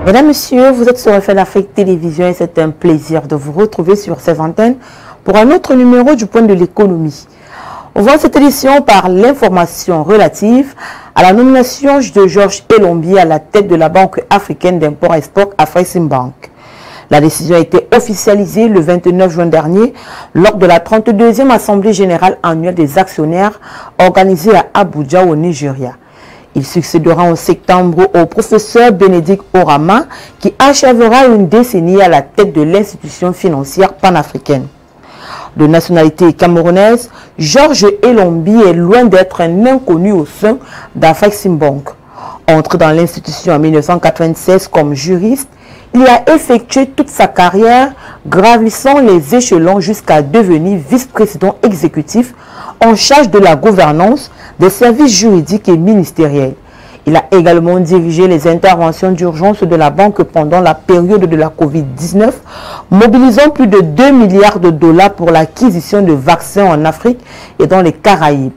Mesdames, Messieurs, vous êtes sur RFL Afrique Télévision et c'est un plaisir de vous retrouver sur ces antennes pour un autre numéro du Point de l'économie. On voit cette édition par l'information relative à la nomination de Georges Elombi à la tête de la Banque africaine d'import-export Afreximbank. La décision a été officialisée le 29 juin dernier lors de la 32e Assemblée générale annuelle des actionnaires organisée à Abuja au Nigeria. Il succédera en septembre au professeur Bénédicte Orama qui achèvera une décennie à la tête de l'institution financière panafricaine. De nationalité camerounaise, Georges Elombi est loin d'être un inconnu au sein d'Afreximbank. Entré dans l'institution en 1996 comme juriste, il a effectué toute sa carrière gravissant les échelons jusqu'à devenir vice-président exécutif en charge de la gouvernance des services juridiques et ministériels. Il a également dirigé les interventions d'urgence de la banque pendant la période de la Covid-19, mobilisant plus de 2 milliards de dollars pour l'acquisition de vaccins en Afrique et dans les Caraïbes.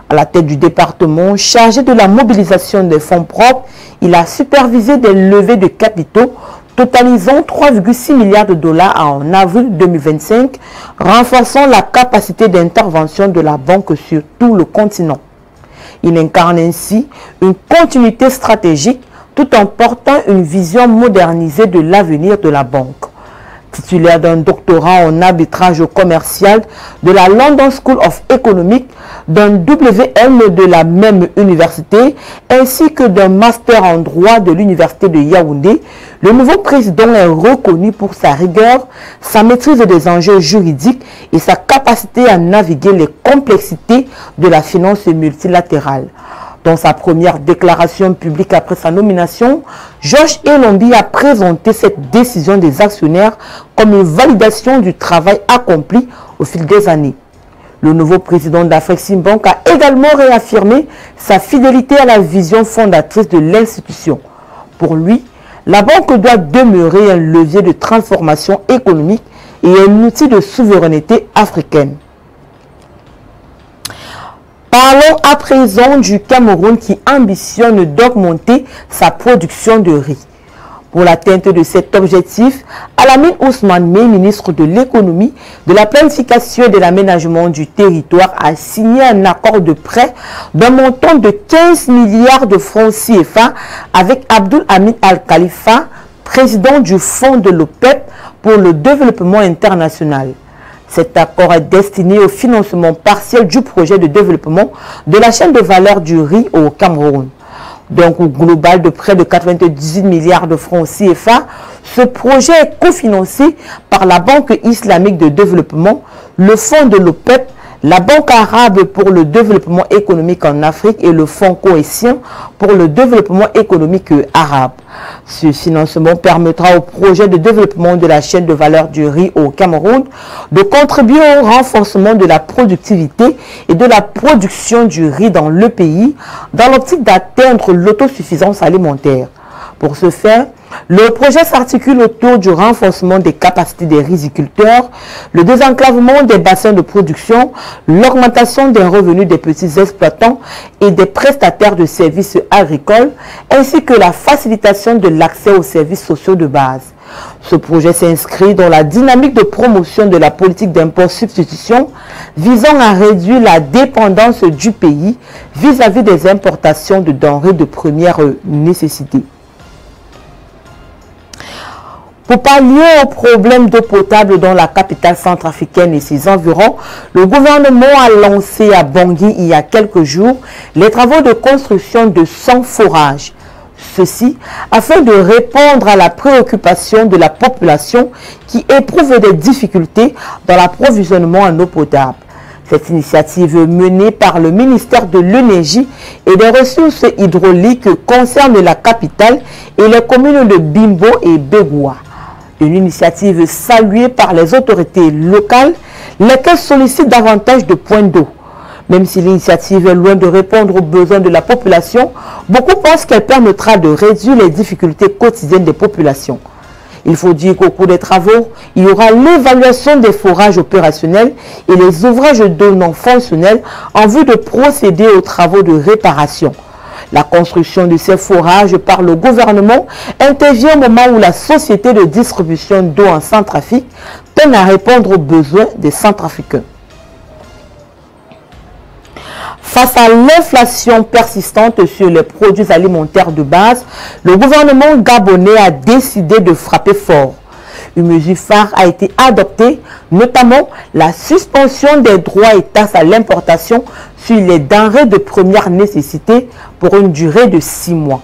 À la tête du département chargé de la mobilisation des fonds propres, il a supervisé des levées de capitaux totalisant 3,6 milliards de dollars en avril 2025, renforçant la capacité d'intervention de la banque sur tout le continent. Il incarne ainsi une continuité stratégique tout en portant une vision modernisée de l'avenir de la banque. Titulaire d'un doctorat en arbitrage commercial de la London School of Economics, d'un WM de la même université, ainsi que d'un master en droit de l'université de Yaoundé, le nouveau président est reconnu pour sa rigueur, sa maîtrise des enjeux juridiques et sa capacité à naviguer les complexités de la finance multilatérale. Dans sa première déclaration publique après sa nomination, Georges Elombi a présenté cette décision des actionnaires comme une validation du travail accompli au fil des années. Le nouveau président d'Afreximbank a également réaffirmé sa fidélité à la vision fondatrice de l'institution. Pour lui, la banque doit demeurer un levier de transformation économique et un outil de souveraineté africaine. Parlons à présent du Cameroun qui ambitionne d'augmenter sa production de riz. Pour l'atteinte de cet objectif, Alamine Ousmane, ministre de l'économie, de la planification et de l'aménagement du territoire, a signé un accord de prêt d'un montant de 15 milliards de francs CFA avec Abdoul Hamid Al-Khalifa, président du Fonds de l'OPEP pour le développement international. Cet accord est destiné au financement partiel du projet de développement de la chaîne de valeur du riz au Cameroun. D'un coût global de près de 98 milliards de francs CFA, ce projet est cofinancé par la Banque islamique de développement, le Fonds de l'OPEP, la Banque arabe pour le développement économique en Afrique et le Fonds cohésien pour le développement économique arabe. Ce financement permettra au projet de développement de la chaîne de valeur du riz au Cameroun de contribuer au renforcement de la productivité et de la production du riz dans le pays dans l'optique d'atteindre l'autosuffisance alimentaire. Pour ce faire, le projet s'articule autour du renforcement des capacités des riziculteurs, le désenclavement des bassins de production, l'augmentation des revenus des petits exploitants et des prestataires de services agricoles, ainsi que la facilitation de l'accès aux services sociaux de base. Ce projet s'inscrit dans la dynamique de promotion de la politique d'import-substitution visant à réduire la dépendance du pays vis-à-vis des importations de denrées de première nécessité. Pour pallier aux problèmes d'eau potable dans la capitale centrafricaine et ses environs, le gouvernement a lancé à Bangui il y a quelques jours les travaux de construction de 100 forages. Ceci afin de répondre à la préoccupation de la population qui éprouve des difficultés dans l'approvisionnement en eau potable. Cette initiative menée par le ministère de l'Énergie et des Ressources hydrauliques concerne la capitale et les communes de Bimbo et Begoua. Une initiative saluée par les autorités locales, lesquelles sollicitent davantage de points d'eau. Même si l'initiative est loin de répondre aux besoins de la population, beaucoup pensent qu'elle permettra de réduire les difficultés quotidiennes des populations. Il faut dire qu'au cours des travaux, il y aura l'évaluation des forages opérationnels et les ouvrages d'eau non fonctionnels en vue de procéder aux travaux de réparation. La construction de ces forages par le gouvernement intervient au moment où la société de distribution d'eau en Centrafrique peine à répondre aux besoins des Centrafricains. Face à l'inflation persistante sur les produits alimentaires de base, le gouvernement gabonais a décidé de frapper fort. Une mesure phare a été adoptée, notamment la suspension des droits et taxes à l'importation sur les denrées de première nécessité pour une durée de 6 mois.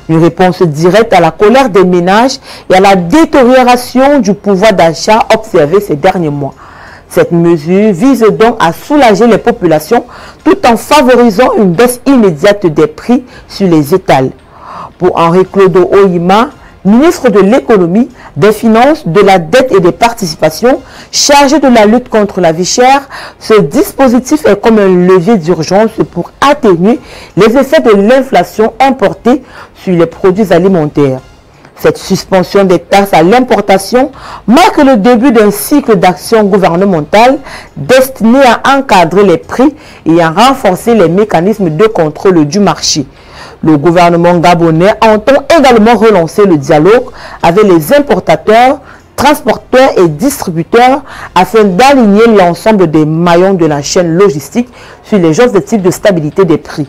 Une réponse directe à la colère des ménages et à la détérioration du pouvoir d'achat observé ces derniers mois. Cette mesure vise donc à soulager les populations tout en favorisant une baisse immédiate des prix sur les étals. Pour Henri-Claude Oyima, ministre de l'économie, des finances, de la dette et des participations, chargé de la lutte contre la vie chère, ce dispositif est comme un levier d'urgence pour atténuer les effets de l'inflation importée sur les produits alimentaires. Cette suspension des taxes à l'importation marque le début d'un cycle d'action gouvernementale destiné à encadrer les prix et à renforcer les mécanismes de contrôle du marché. Le gouvernement gabonais entend également relancer le dialogue avec les importateurs, transporteurs et distributeurs afin d'aligner l'ensemble des maillons de la chaîne logistique sur les objectifs de stabilité des prix.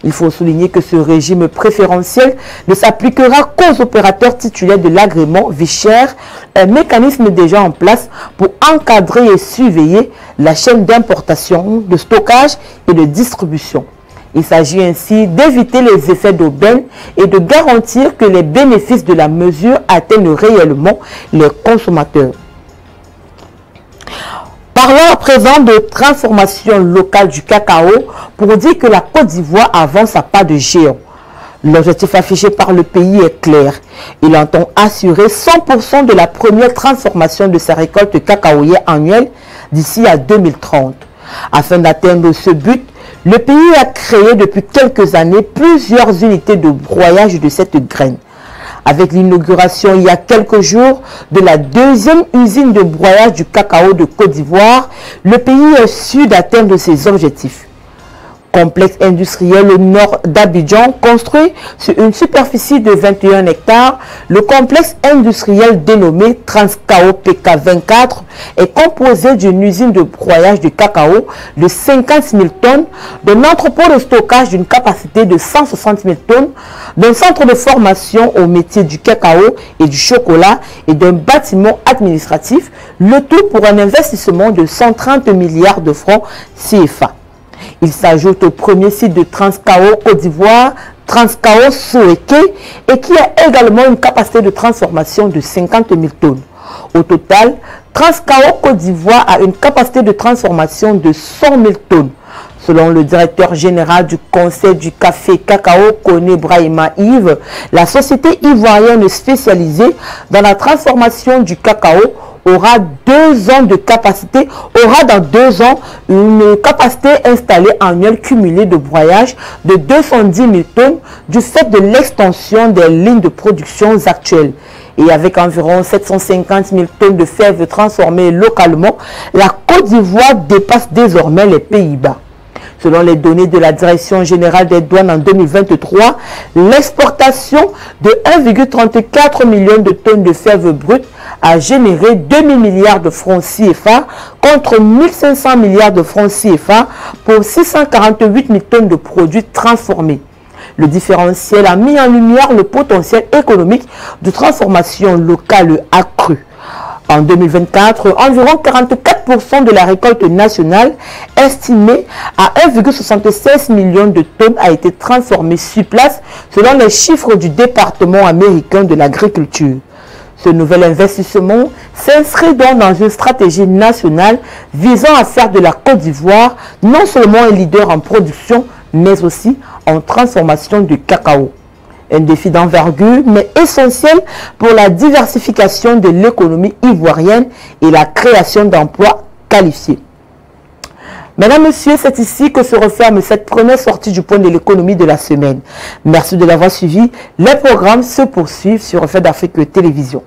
Il faut souligner que ce régime préférentiel ne s'appliquera qu'aux opérateurs titulaires de l'agrément vie chère, un mécanisme déjà en place pour encadrer et surveiller la chaîne d'importation, de stockage et de distribution. Il s'agit ainsi d'éviter les effets d'aubaine et de garantir que les bénéfices de la mesure atteignent réellement les consommateurs. Parlons à présent de transformation locale du cacao pour dire que la Côte d'Ivoire avance à pas de géant. L'objectif affiché par le pays est clair. Il entend assurer 100% de la première transformation de sa récolte cacaoyère annuelle d'ici à 2030. Afin d'atteindre ce but, le pays a créé depuis quelques années plusieurs unités de broyage de cette graine. Avec l'inauguration il y a quelques jours de la deuxième usine de broyage du cacao de Côte d'Ivoire, le pays est sûr d'atteindre ses objectifs. Complexe industriel au nord d'Abidjan, construit sur une superficie de 21 hectares, le complexe industriel dénommé Transcao PK24 est composé d'une usine de broyage de cacao de 50 000 tonnes, d'un entrepôt de stockage d'une capacité de 160 000 tonnes, d'un centre de formation au métier du cacao et du chocolat et d'un bâtiment administratif, le tout pour un investissement de 130 milliards de francs CFA. Il s'ajoute au premier site de Transcao Côte d'Ivoire, Transcao Soeke, et qui a également une capacité de transformation de 50 000 tonnes. Au total, Transcao Côte d'Ivoire a une capacité de transformation de 100 000 tonnes. Selon le directeur général du Conseil du café cacao, Koné Brahima Yves, la société ivoirienne spécialisée dans la transformation du cacao aura dans 2 ans une capacité installée annuelle cumulée de broyage de 210 000 tonnes du fait de l'extension des lignes de production actuelles. Et avec environ 750 000 tonnes de fèves transformées localement, la Côte d'Ivoire dépasse désormais les Pays-Bas. Selon les données de la Direction générale des douanes en 2023, l'exportation de 1,34 million de tonnes de fèves brutes a généré 2 000 milliards de francs CFA contre 1 500 milliards de francs CFA pour 648 000 tonnes de produits transformés. Le différentiel a mis en lumière le potentiel économique de transformation locale accrue. En 2024, environ 44% de la récolte nationale, estimée à 1,76 million de tonnes, a été transformée sur place, selon les chiffres du département américain de l'agriculture. Ce nouvel investissement s'inscrit donc dans une stratégie nationale visant à faire de la Côte d'Ivoire non seulement un leader en production, mais aussi en transformation du cacao. Un défi d'envergure, mais essentiel pour la diversification de l'économie ivoirienne et la création d'emplois qualifiés. Mesdames, Messieurs, c'est ici que se referme cette première sortie du point de l'économie de la semaine. Merci de l'avoir suivi. Les programmes se poursuivent sur Reflet d'Afrique Télévision.